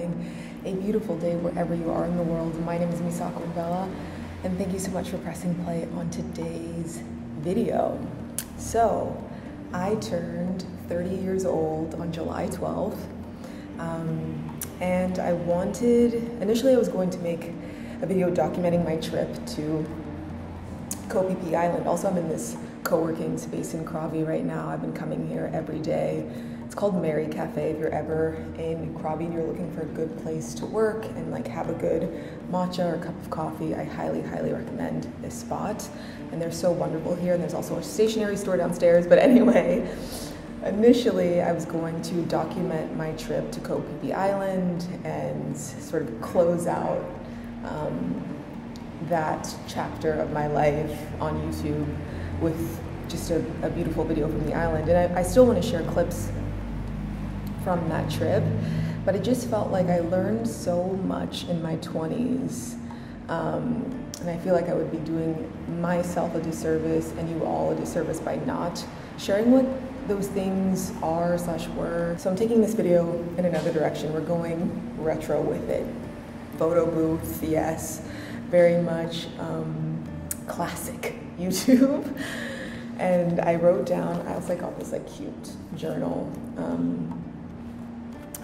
having a beautiful day wherever you are in the world. My name is Misako Envela, and thank you so much for pressing play on today's video. So, I turned 30 years old on July 12th, and initially I was going to make a video documenting my trip to Koh Island. Also, I'm in this co-working space in Krabi right now. I've been coming here every day. It's called Mary Cafe. If you're ever in Krabi and you're looking for a good place to work and like have a good matcha or cup of coffee, I highly, highly recommend this spot. And they're so wonderful here. And there's also a stationery store downstairs. But anyway, initially I was going to document my trip to Koh Island and sort of close out that chapter of my life on YouTube with just a beautiful video from the island. And I still want to share clips from that trip, but it just felt like I learned so much in my 20s, and I feel like I would be doing myself a disservice and you all a disservice by not sharing what those things are/were. So I'm taking this video in another direction. We're going retro with it. Photo booth, yes, very much classic YouTube. And I wrote down, I also got this like cute journal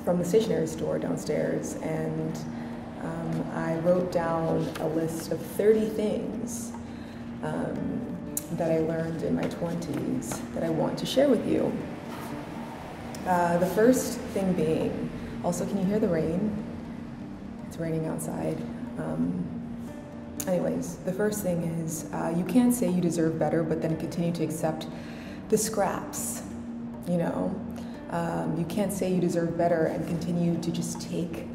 from the stationery store downstairs, and I wrote down a list of 30 things that I learned in my 20s that I want to share with you. The first thing being, also, can you hear the rain? It's raining outside. Anyways, the first thing is, you can't say you deserve better, but then continue to accept the scraps, you know? You can't say you deserve better and continue to just take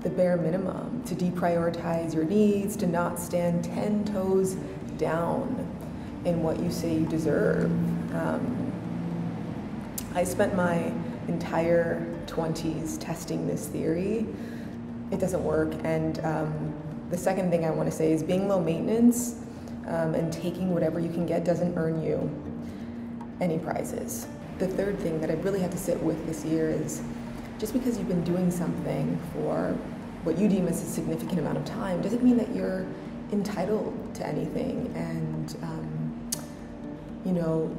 the bare minimum, to deprioritize your needs, to not stand 10 toes down in what you say you deserve. I spent my entire 20s testing this theory. It doesn't work, and the second thing I want to say is being low maintenance and taking whatever you can get doesn't earn you any prizes. The third thing that I really had to sit with this year is just because you've been doing something for what you deem as a significant amount of time doesn't mean that you're entitled to anything. And, you know,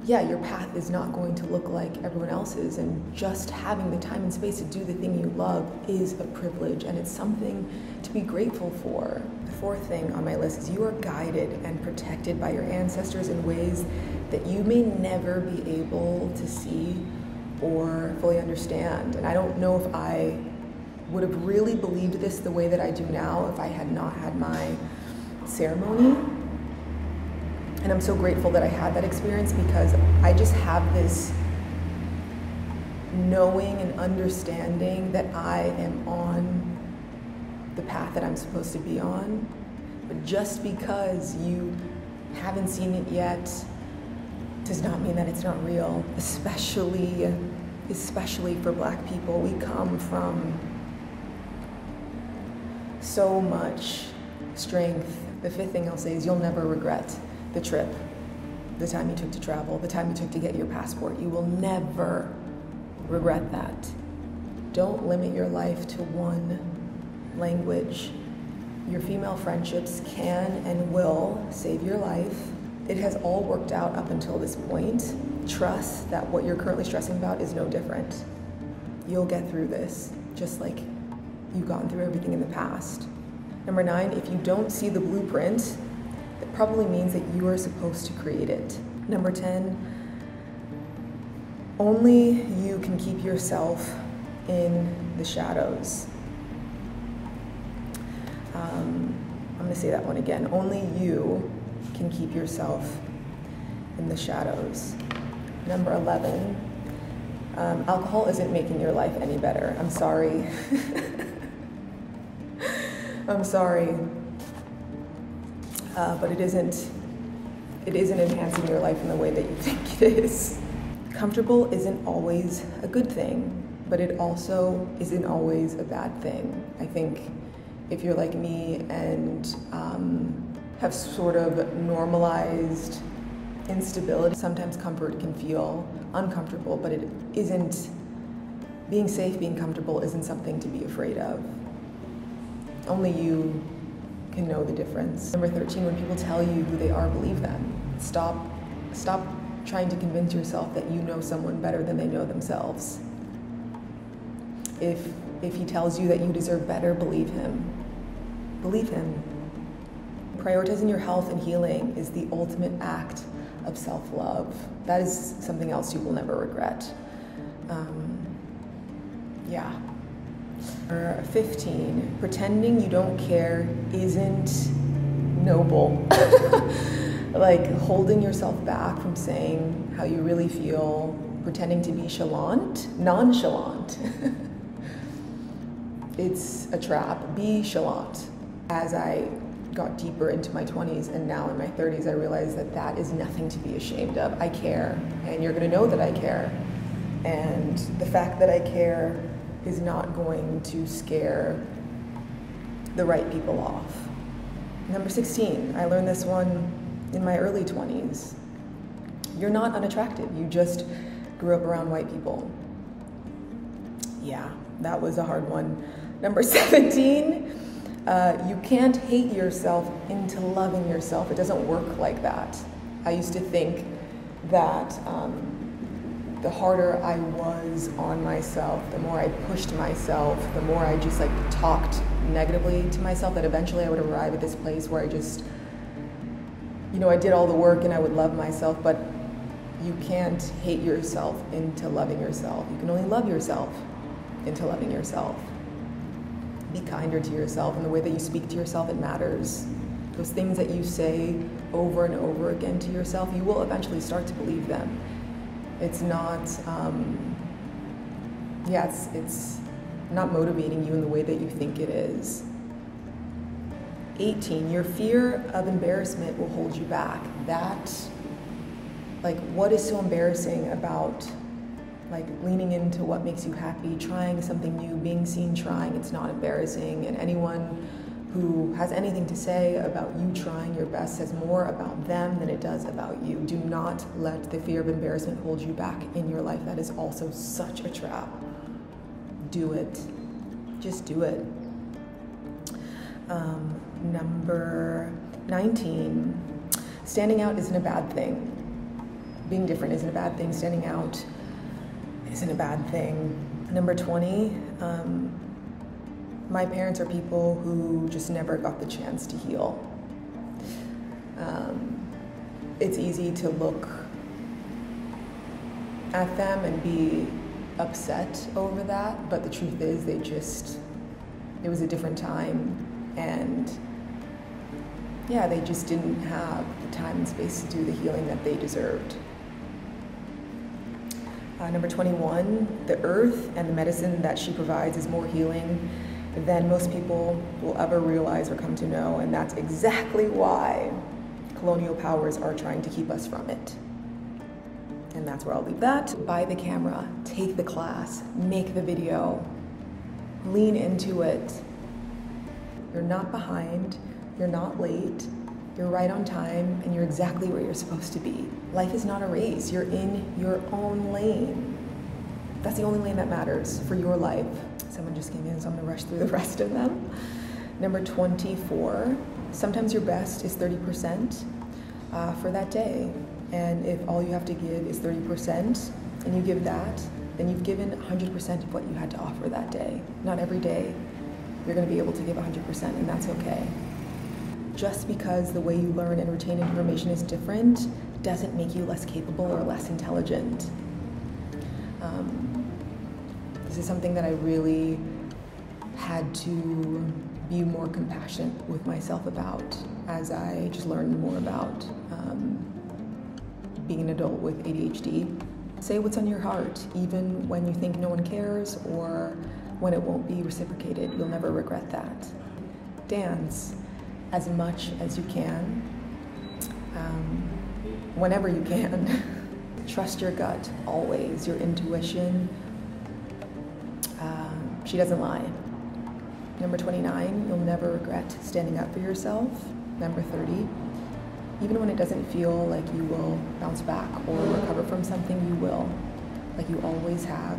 yeah, your path is not going to look like everyone else's, and just having the time and space to do the thing you love is a privilege, and it's something to be grateful for. The fourth thing on my list is you are guided and protected by your ancestors in ways that you may never be able to see or fully understand. And I don't know if I would have really believed this the way that I do now if I had not had my ceremony. And I'm so grateful that I had that experience, because I just have this knowing and understanding that I am on the path that I'm supposed to be on. But just because you haven't seen it yet does not mean that it's not real, especially for Black people. We come from so much strength. The fifth thing I'll say is you'll never regret the trip, the time you took to travel, the time you took to get your passport. You will never regret that. Don't limit your life to one language. Your female friendships can and will save your life. It has all worked out up until this point. Trust that what you're currently stressing about is no different. You'll get through this, just like you've gotten through everything in the past. Number 9, if you don't see the blueprint, it probably means that you are supposed to create it. Number 10, only you can keep yourself in the shadows. I'm gonna say that one again. Only you can keep yourself in the shadows. Number 11, alcohol isn't making your life any better. I'm sorry. I'm sorry. But it isn't enhancing your life in the way that you think it is. Comfortable isn't always a good thing, but it also isn't always a bad thing. I think if you're like me and have sort of normalized instability, sometimes comfort can feel uncomfortable, but it isn't Being safe, being comfortable isn't something to be afraid of. Only you can know the difference. Number 13, when people tell you who they are, believe them. Stop trying to convince yourself that you know someone better than they know themselves. If he tells you that you deserve better, believe him. Believe him. Prioritizing your health and healing is the ultimate act of self-love. That is something else you will never regret. Yeah. Number 15, pretending you don't care isn't noble. Like holding yourself back from saying how you really feel, pretending to be nonchalant. It's a trap. Be chalant. As I got deeper into my 20s and now in my 30s, I realized that that is nothing to be ashamed of. I care, and you're going to know that I care. And the fact that I care is not going to scare the right people off. Number 16, I learned this one in my early 20s. You're not unattractive. You just grew up around white people. Yeah, that was a hard one. Number 17, you can't hate yourself into loving yourself. It doesn't work like that. I used to think that the harder I was on myself, the more I pushed myself, the more I just talked negatively to myself, that eventually I would arrive at this place where I just, I did all the work and I would love myself, but you can't hate yourself into loving yourself. You can only love yourself into loving yourself. Be kinder to yourself, and the way that you speak to yourself, it matters. Those things that you say over and over again to yourself, you will eventually start to believe them. It's not, it's not motivating you in the way that you think it is. 18, your fear of embarrassment will hold you back. What is so embarrassing about leaning into what makes you happy, trying something new, being seen trying? It's not embarrassing, and anyone who has anything to say about you trying your best says more about them than it does about you. Do not let the fear of embarrassment hold you back in your life. That is also such a trap. Do it. Just do it. Number 19, standing out isn't a bad thing. Being different isn't a bad thing. Standing out isn't a bad thing. Number 20, my parents are people who just never got the chance to heal. It's easy to look at them and be upset over that, but the truth is it was a different time, and they just didn't have the time and space to do the healing that they deserved. Number 21, the earth and the medicine that she provides is more healing than most people will ever realize or come to know, and that's exactly why colonial powers are trying to keep us from it. And that's where I'll leave that. Buy the camera, take the class, make the video, lean into it. You're not behind, you're not late, you're right on time, and you're exactly where you're supposed to be. Life is not a race. You're in your own lane. That's the only lane that matters for your life. Someone just came in, so I'm gonna rush through the rest of them. Number 24, sometimes your best is 30% for that day. And if all you have to give is 30% and you give that, then you've given 100% of what you had to offer that day. Not every day you're gonna be able to give 100%, and that's okay. Just because the way you learn and retain information is different doesn't make you less capable or less intelligent. This is something that I really had to be more compassionate with myself about as I just learned more about being an adult with ADHD. Say what's on your heart, even when you think no one cares or when it won't be reciprocated. You'll never regret that. Dance as much as you can, whenever you can. Trust your gut, always, your intuition. She doesn't lie. Number 29, you'll never regret standing up for yourself. Number 30, even when it doesn't feel like you will bounce back or recover from something, you will, like you always have.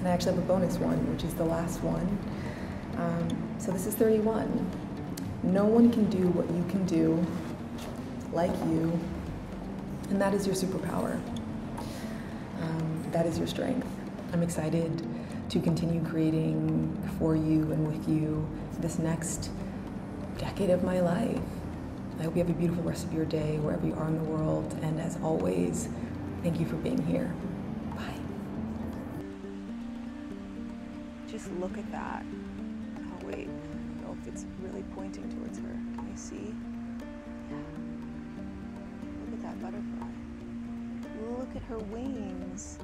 And I actually have a bonus one, which is the last one. So this is 31. No one can do what you can do like you, and that is your superpower. That is your strength. I'm excited to continue creating for you and with you this next decade of my life. I hope you have a beautiful rest of your day wherever you are in the world, and as always, thank you for being here. Bye. Just look at that. Oh wait, I don't know if it's really pointing towards her. Can you see? Yeah. Look at that butterfly. Look at her wings.